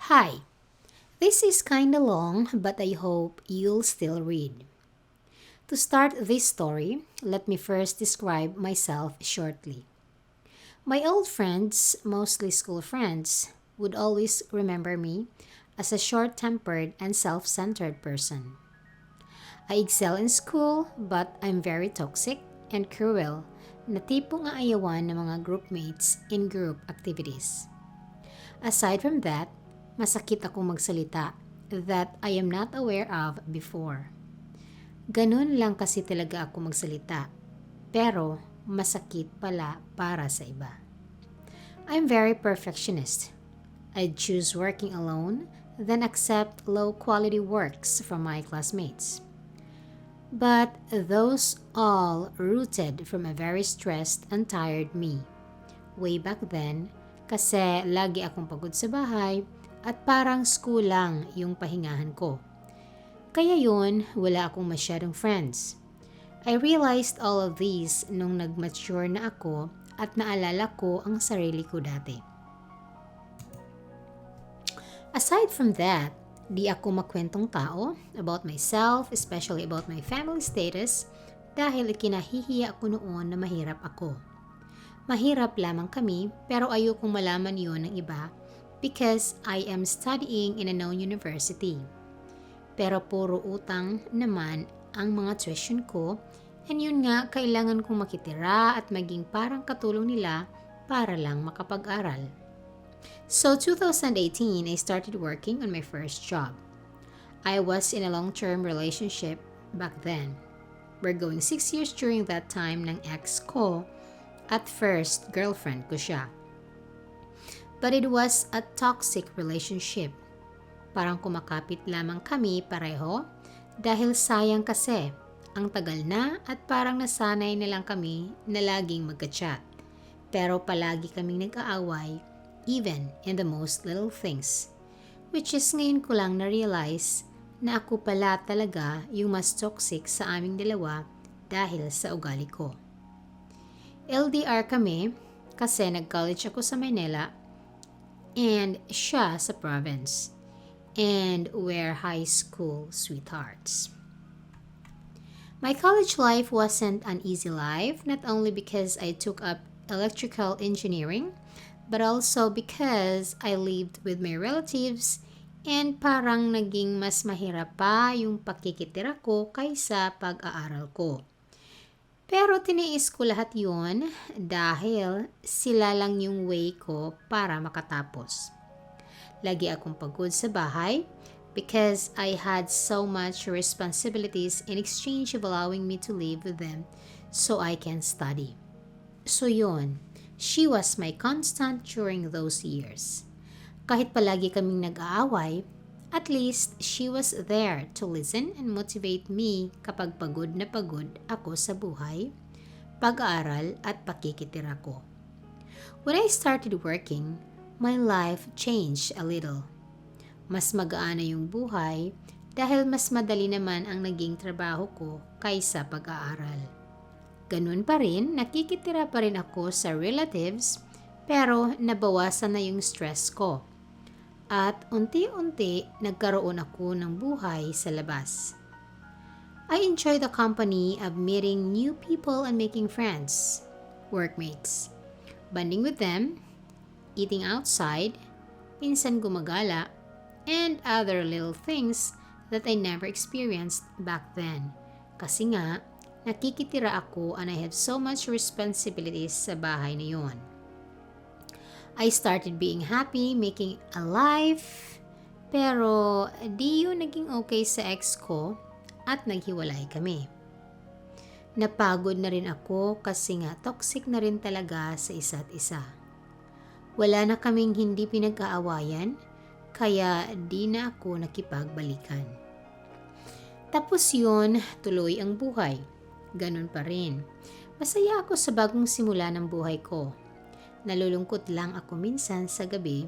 Hi, this is kinda long, but I hope you'll still read. To start this story, let me first describe myself shortly. My old friends, mostly school friends, would always remember me as a short tempered and self centered person. I excel in school, but I'm very toxic and cruel na tipong aayawan ng mga groupmates in group activities. Aside from that, masakit akong magsalita that I am not aware of before. Ganun lang kasi talaga ako magsalita. Pero masakit pala para sa iba. I'm very perfectionist. I'd choose working alone, then accept low-quality works from my classmates. But those all rooted from a very stressed and tired me. Way back then, kasi lagi akong pagod sa bahay at parang school lang yung pahingahan ko. Kaya yun, wala akong masyadong friends. I realized all of these nung nag-mature na ako at naalala ko ang sarili ko dati. Aside from that, di ako makwentong tao about myself, especially about my family status, dahil ikinahihiya ko noon na mahirap ako. Mahirap lamang kami pero ayokong malaman yun ng iba because I am studying in a known university. Pero puro utang naman ang mga tuition ko and yun nga kailangan kong makitira at maging parang katulong nila para lang makapag-aral. So 2018, I started working on my first job. I was in a long-term relationship back then. We're going 6 years during that time ng ex ko. At first, girlfriend ko siya. But it was a toxic relationship. Parang kumakapit lamang kami pareho dahil sayang kasi ang tagal na at parang nasanay na lang kami na laging magka-chat. Pero palagi kaming nag-aaway even in the most little things. Which is ngayon ko lang na-realize na ako pala talaga yung mas toxic sa aming dalawa dahil sa ugali ko. LDR kami kasi nag-college ako sa Manila and siya sa province. And we're high school sweethearts. My college life wasn't an easy life, not only because I took up electrical engineering, but also because I lived with my relatives and parang naging mas mahirap pa yung pakikitira ko kaysa pag-aaral ko. Pero tiniis ko lahat yun dahil sila lang yung way ko para makatapos. Lagi akong pagod sa bahay because I had so much responsibilities in exchange of allowing me to live with them so I can study. So yun, she was my constant during those years. Kahit palagi kaming nag-aaway, at least she was there to listen and motivate me kapag pagod na pagod ako sa buhay, pag-aaral at pakikitira ko. When I started working, my life changed a little. Mas magaan na yung buhay dahil mas madali naman ang naging trabaho ko kaysa pag-aaral. Ganun pa rin, nakikitira pa rin ako sa relatives pero nabawasan na yung stress ko. At unti-unti nagkaroon ako ng buhay sa labas. I enjoy the company of meeting new people and making friends, workmates, bonding with them, eating outside, minsan gumagala, and other little things that I never experienced back then. Kasi nga, nakikitira ako and I have so much responsibilities sa bahay na yun. I started being happy, making a life, pero di yun naging okay sa ex ko at naghiwalay kami. Napagod na rin ako kasi nga toxic na rin talaga sa isa't isa. Wala na kaming hindi pinag-aawayan, kaya di na ako nakipagbalikan. Tapos yun, tuloy ang buhay. Ganun pa rin. Masaya ako sa bagong simula ng buhay ko. Nalulungkot lang ako minsan sa gabi,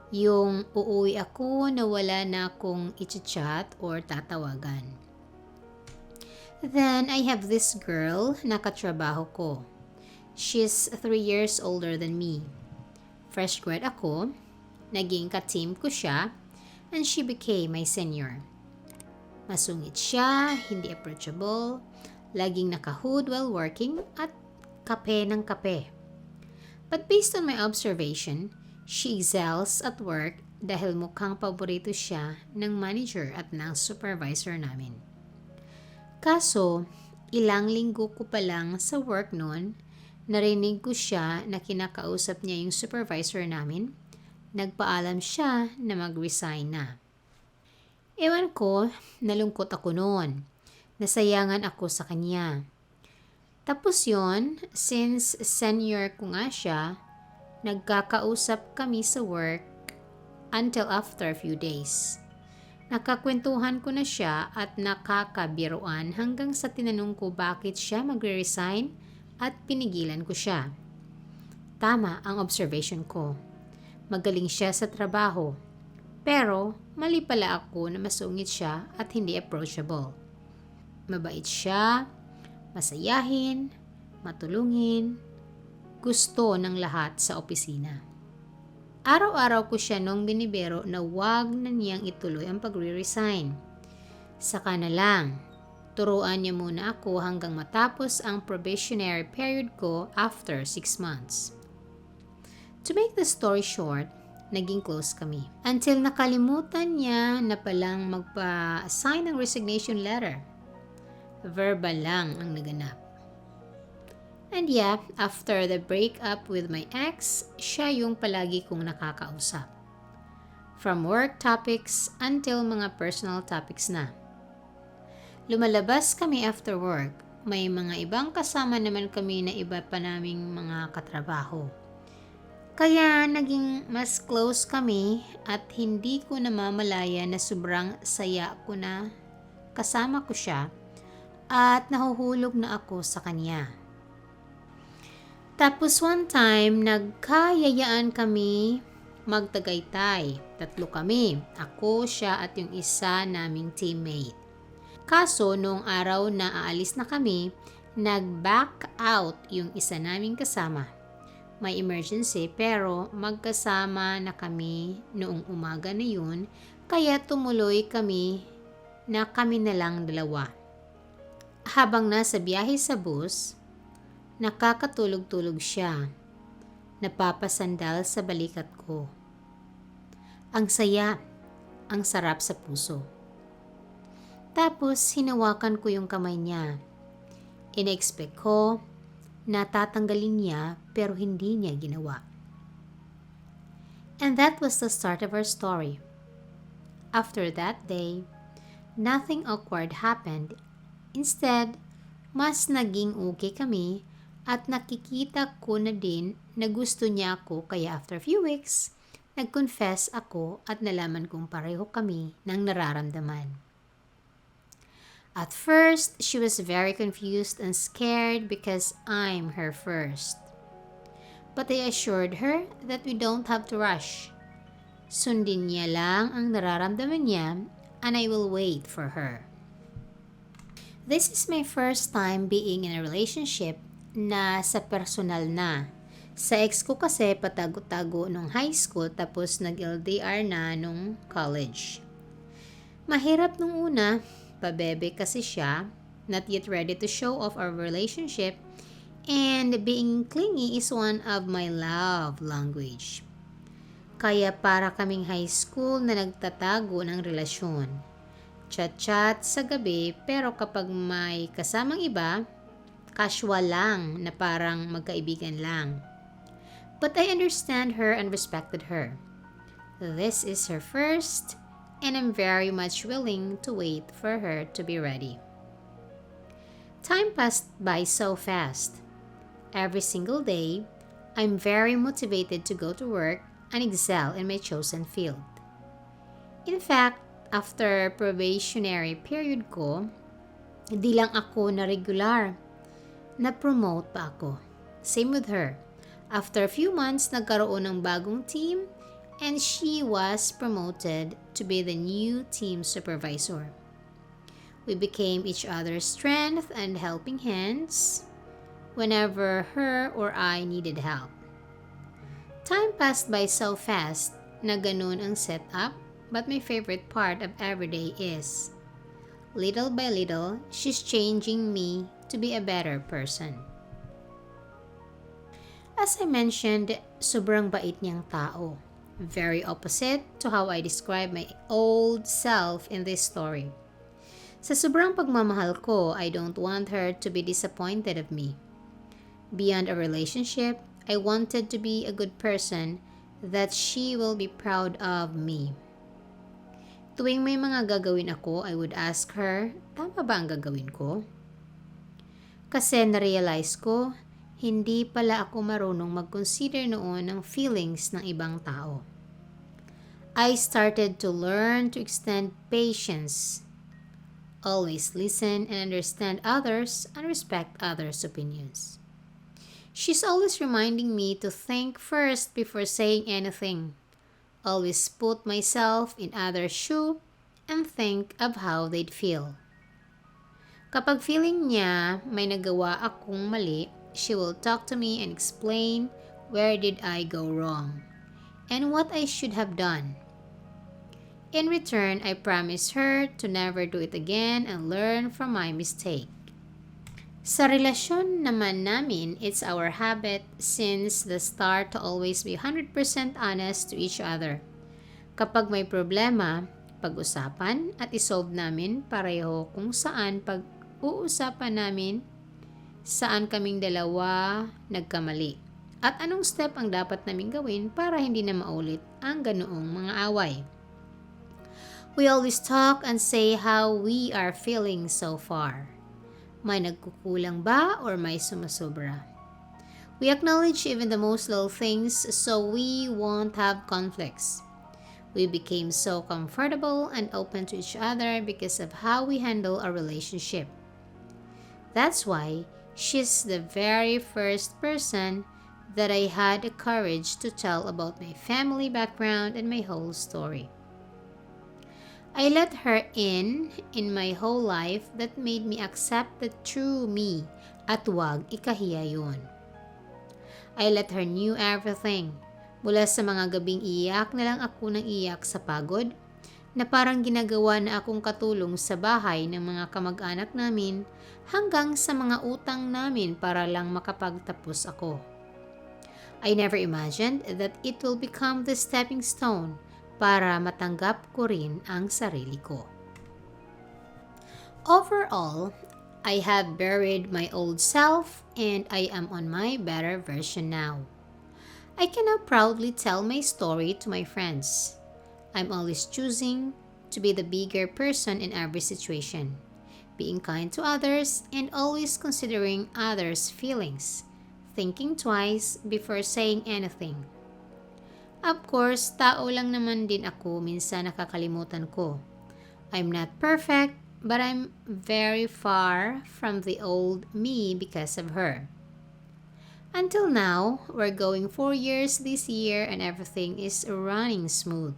yung uuwi ako na wala na akong i-chat or tatawagan. Then, I have this girl na katrabaho ko. She's 3 years older than me. Fresh grad ako, Naging ka-team ko siya and she became my senior. Masungit siya, hindi approachable, laging naka-hood while working at kape ng kape. But based on my observation, she excels at work dahil mukhang paborito siya ng manager at ng supervisor namin. Kaso, ilang linggo ko pa lang sa work noon, narinig ko siya na kinakausap niya yung supervisor namin. Nagpaalam siya na mag-resign na. Ewan ko, nalungkot ako noon. Nasayangan ako sa kanya. Tapos yon, since senior ko nga siya, nagkakausap kami sa work until after a few days. Nakakwentuhan ko na siya at nakakabiruan hanggang sa tinanong ko bakit siya magre-resign at pinigilan ko siya. Tama ang observation ko. Magaling siya sa trabaho. Pero mali pala ako na masungit siya at hindi approachable. Mabait siya, masayahin, matulungin, gusto ng lahat sa opisina. Araw-araw ko siya nung binibero na wag na niyang ituloy ang pagre-resign. Saka na lang, turuan niya muna ako hanggang matapos ang probationary period ko after 6 months. To make the story short, naging close kami. Until nakalimutan niya na palang magpa-sign ng resignation letter. Verbal lang ang naganap. And yeah, after the breakup with my ex, siya yung palagi kong nakakausap. From work topics until mga personal topics na. Lumalabas kami after work. May mga ibang kasama naman kami na iba pa naming mga katrabaho. Kaya naging mas close kami at hindi ko namamalaya na sobrang saya ko na kasama ko siya at nahuhulog na ako sa kanya. Tapos one time, nagkayayaan kami magtagaytay. 3 kami, ako, siya at yung isa naming teammate. Kaso, noong araw na aalis na kami, nag-back out yung isa naming kasama. May emergency pero magkasama na kami noong umaga na yun, kaya tumuloy kami na kami na lang 2. Habang nasa biyahe sa bus, nakakatulog-tulog siya. Napapasandal sa balikat ko. Ang saya, ang sarap sa puso. Tapos hinawakan ko yung kamay niya. In-expect ko, natatanggalin niya pero hindi niya ginawa. And that was the start of our story. After that day, nothing awkward happened. Instead, mas naging okay kami at nakikita ko na din na gusto niya ako kaya after a few weeks, nag-confess ako at nalaman kong pareho kami ng nararamdaman. At first, she was very confused and scared because I'm her first. But I assured her that we don't have to rush. Sundin niya lang ang nararamdaman niya and I will wait for her. This is my first time being in a relationship na sa personal na. Sa ex ko kasi patago-tago nung high school tapos nag-LDR na nung college. Mahirap nung una, pabebe kasi siya, not yet ready to show off our relationship, and being clingy is one of my love language. Kaya para kaming high school na nagtatago ng relasyon. Chat-chat sa gabi pero kapag may kasamang iba, casual lang na parang magkaibigan lang. But I understand her and respected her. This is her first and I'm very much willing to wait for her to be ready. Time passed by so fast. Every single day, I'm very motivated to go to work and excel in my chosen field. In fact, after probationary period ko, hindi lang ako na regular. Na-promote pa ako. Same with her. After a few months, nagkaroon ng bagong team and she was promoted to be the new team supervisor. We became each other's strength and helping hands whenever her or I needed help. Time passed by so fast, na ganun ang setup, but my favorite part of everyday is, little by little, she's changing me to be a better person. As I mentioned, sobrang bait niyang tao. Very opposite to how I describe my old self in this story. Sa sobrang pagmamahal ko, I don't want her to be disappointed of me. Beyond a relationship, I wanted to be a good person that she will be proud of me. Tuwing may mga gagawin ako, I would ask her, tama ba ang gagawin ko? Kasi na-realize ko, hindi pala ako marunong mag-consider noon ng feelings ng ibang tao. I started to learn to extend patience, always listen and understand others and respect others' opinions. She's always reminding me to think first before saying anything. Always put myself in others' shoe and think of how they'd feel. Kapag feeling niya may nagawa akong mali, she will talk to me and explain where did I go wrong and what I should have done. In return, I promise her to never do it again and learn from my mistake. Sa relasyon naman namin, it's our habit since the start to always be 100% honest to each other. Kapag may problema, pag-usapan at isolve namin pareho kung saan pag-uusapan namin saan kaming dalawa nagkamali at anong step ang dapat naming gawin para hindi na maulit ang ganoong mga away. We always talk and say how we are feeling so far. May nagkukulang ba or may sumusobra? We acknowledge even the most little things so we won't have conflicts. We became so comfortable and open to each other because of how we handle our relationship. That's why she's the very first person that I had the courage to tell about my family background and my whole story. I let her in my whole life that made me accept the true me at wag ikahiya yun. I let her knew everything. Mula sa mga gabing iyak na lang ako ng iyak sa pagod, na parang ginagawa na akong katulong sa bahay ng mga kamag-anak namin hanggang sa mga utang namin para lang makapagtapos ako. I never imagined that it will become the stepping stone para matanggap ko rin ang sarili ko. Overall, I have buried my old self and I am on my better version now. I can now proudly tell my story to my friends. I'm always choosing to be the bigger person in every situation, being kind to others and always considering others' feelings, thinking twice before saying anything. Of course, tao lang naman din ako, minsan nakakalimutan ko. I'm not perfect, but I'm very far from the old me because of her. Until now, we're going 4 years this year and everything is running smooth.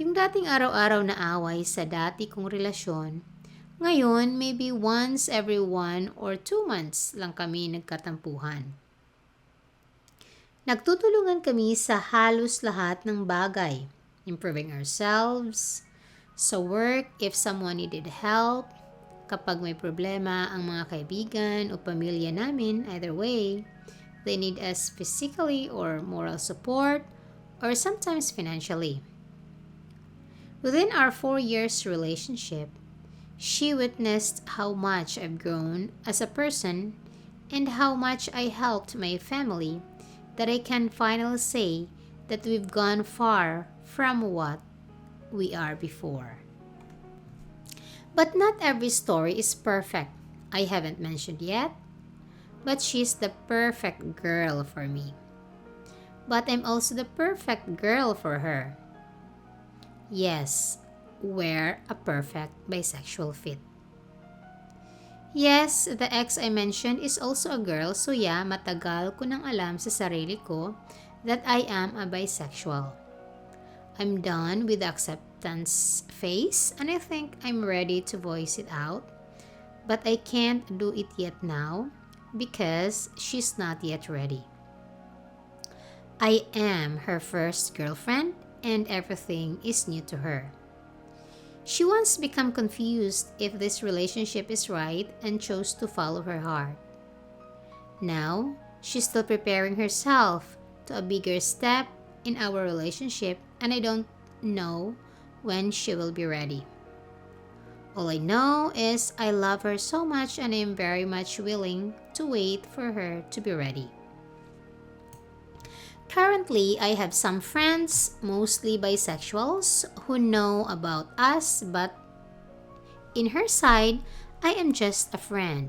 Yung dating araw-araw na away sa dati kong relasyon, ngayon maybe once every 1 or 2 months lang kami nagkatampuhan. Nagtutulungan kami sa halos lahat ng bagay, improving ourselves, sa work if someone needed help, kapag may problema ang mga kaibigan o pamilya namin, either way, they need us physically or moral support or sometimes financially. Within our 4 years relationship, she witnessed how much I've grown as a person and how much I helped my family that I can finally say that we've gone far from what we are before. But not every story is perfect. I haven't mentioned yet, but she's the perfect girl for me. But I'm also the perfect girl for her. Yes, we're a perfect bisexual fit. Yes, the ex I mentioned is also a girl, so yeah, matagal ko nang alam sa sarili ko that I am a bisexual. I'm done with the acceptance phase and I think I'm ready to voice it out, but I can't do it yet now because she's not yet ready. I am her first girlfriend and everything is new to her. She once became confused if this relationship is right and chose to follow her heart. Now, she's still preparing herself to a bigger step in our relationship, and I don't know when she will be ready. All I know is I love her so much and I am very much willing to wait for her to be ready. Currently, I have some friends, mostly bisexuals, who know about us, but in her side, I am just a friend,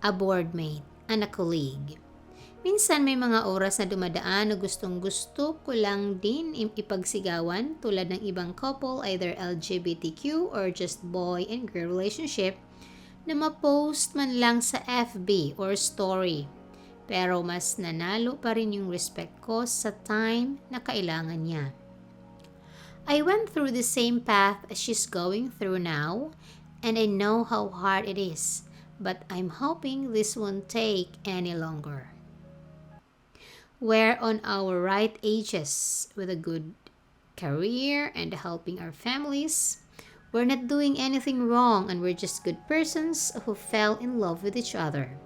a board mate, and a colleague. Minsan may mga oras na dumadaan na gustong-gusto ko lang din ipagsigawan tulad ng ibang couple, either LGBTQ or just boy and girl relationship, na ma-post man lang sa FB or story. Pero mas nanalo pa rin yung respect ko sa time na kailangan niya. I went through the same path as she's going through now, and I know how hard it is, but I'm hoping this won't take any longer. We're on our right ages with a good career and helping our families. We're not doing anything wrong and we're just good persons who fell in love with each other.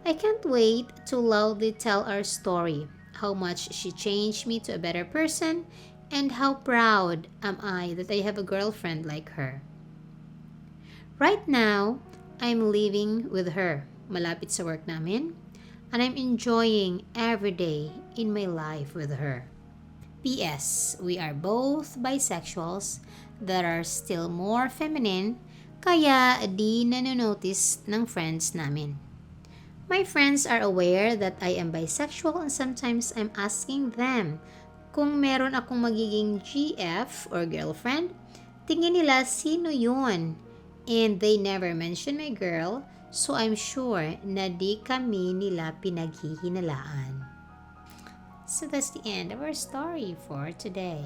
I can't wait to loudly tell our story, how much she changed me to a better person, and how proud am I that I have a girlfriend like her. Right now, I'm living with her, malapit sa work namin, and I'm enjoying every day in my life with her. P.S. We are both bisexuals that are still more feminine, kaya di nanonotice ng friends namin. My friends are aware that I am bisexual and sometimes I'm asking them kung meron akong magiging GF or girlfriend, tingin nila sino yun. And they never mention my girl, so I'm sure na di kami nila pinaghihinalaan. So that's the end of our story for today.